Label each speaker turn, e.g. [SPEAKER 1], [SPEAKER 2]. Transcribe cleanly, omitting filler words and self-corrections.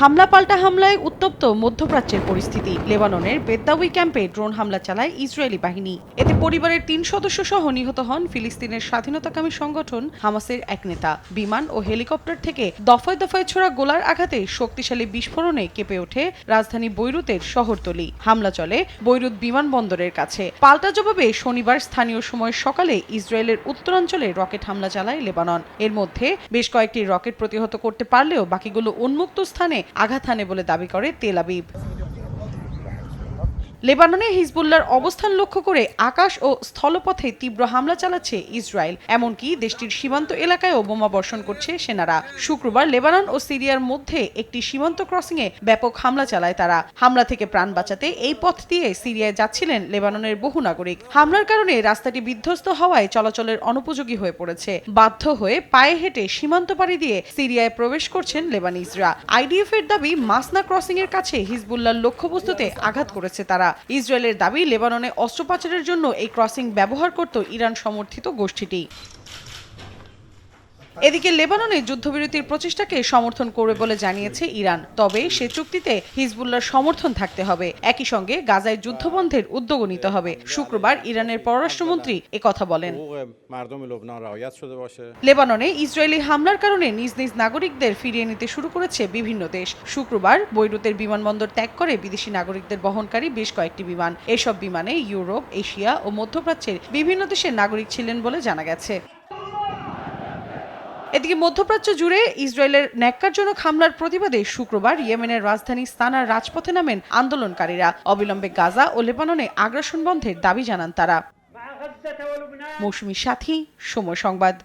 [SPEAKER 1] হামলা পাল্টা হামলায় উত্তপ্ত মধ্যপ্রাচ্যের পরিস্থিতি। লেবাননের বেদ্দাউই ক্যাম্পে ড্রোন হামলা চালায় ইসরায়েলি বাহিনী। এতে পরিবারের ৩ সদস্য সহ নিহত হন ফিলিস্তিনের স্বাধীনতাকামী সংগঠন হামাসের এক নেতা। বিমান ও হেলিকপ্টার থেকে দফায় দফায় ছোড়া গোলার আঘাতে শক্তিশালী বিস্ফোরণে কেঁপে ওঠে রাজধানী বৈরুতের শহরতলি। হামলা চলে বৈরুত বিমানবন্দরের কাছে। পাল্টা জবাবে শনিবার স্থানীয় সময় সকালে ইসরায়েলের উত্তরাঞ্চলে রকেট হামলা চালায় লেবানন। এর মধ্যে বেশ কয়েকটি রকেট প্রতিহত করতে পারলেও বাকিগুলো উন্মুক্ত স্থানে আঘাত হানে বলে দাবি করে তেল আবিব। লেবাননে হিজবুল্লাহর অবস্থান লক্ষ্য করে আকাশ ও স্থলপথে তীব্র হামলা চালাচ্ছে ইসরায়েল। এমনকি দেশটির সীমান্ত এলাকায়ও বোমা বর্ষণ করছে সেনারা। শুক্রবার লেবানন ও সিরিয়ার মধ্যে একটি সীমান্ত ক্রসিংয়ে ব্যাপক হামলা চালায় তারা। হামলা থেকে প্রাণ বাঁচাতে এই পথ দিয়ে সিরিয়ায় যাচ্ছিলেন লেবাননের বহু নাগরিক। হামলার কারণে রাস্তাটি বিধ্বস্ত হওয়ায় চলাচলের অনুপযোগী হয়ে পড়েছে। বাধ্য হয়ে পায়ে হেঁটে সীমান্ত পাড়ি দিয়ে সিরিয়ায় প্রবেশ করছেন লেবানিজরা। আইডিএফ এর দাবি মাসনা ক্রসিং এর কাছে হিজবুল্লাহর লক্ষ্যবস্তুতে আঘাত করেছে তারা। ইসরায়েলের দাবি লেবাননে অস্ত্র পাচারের জন্য এই ক্রসিং ব্যবহার করত ইরান সমর্থিত গোষ্ঠীটি। এদিকে লেবাননে যুদ্ধবিরতির প্রচেষ্টাকে সমর্থন করবে বলে জানিয়েছে ইরান। তবে সে চুক্তিতে হিজবুল্লাহর সমর্থন থাকতে হবে। একই সঙ্গে গাজায় যুদ্ধবন্ধের উদ্যোগও নিতে হবে। শুক্রবার ইরানের পররাষ্ট্রমন্ত্রী একথা বলেন। লেবাননে ইসরায়েলি হামলার কারণে নিজ নিজ নাগরিকদের ফিরিয়ে নিতে শুরু করেছে বিভিন্ন দেশ। শুক্রবার বৈরুতের বিমানবন্দর ত্যাগ করে বিদেশি নাগরিকদের বহনকারী বেশ কয়েকটি বিমান। এসব বিমানে ইউরোপ, এশিয়া ও মধ্যপ্রাচ্যের বিভিন্ন দেশের নাগরিক ছিলেন বলে জানা গেছে। এদিকে মধ্যপ্রাচ্য জুড়ে ইসরায়েলের ন্যাক্কারজনক হামলার প্রতিবাদে শুক্রবার ইয়েমেনের রাজধানী সানার রাজপথে নামেন আন্দোলনকারীরা। অবিলম্বে গাজা ও লেবাননে আগ্রাসন বন্ধের দাবি জানান তারা। মৌসুমী সাথী, সময় সংবাদ।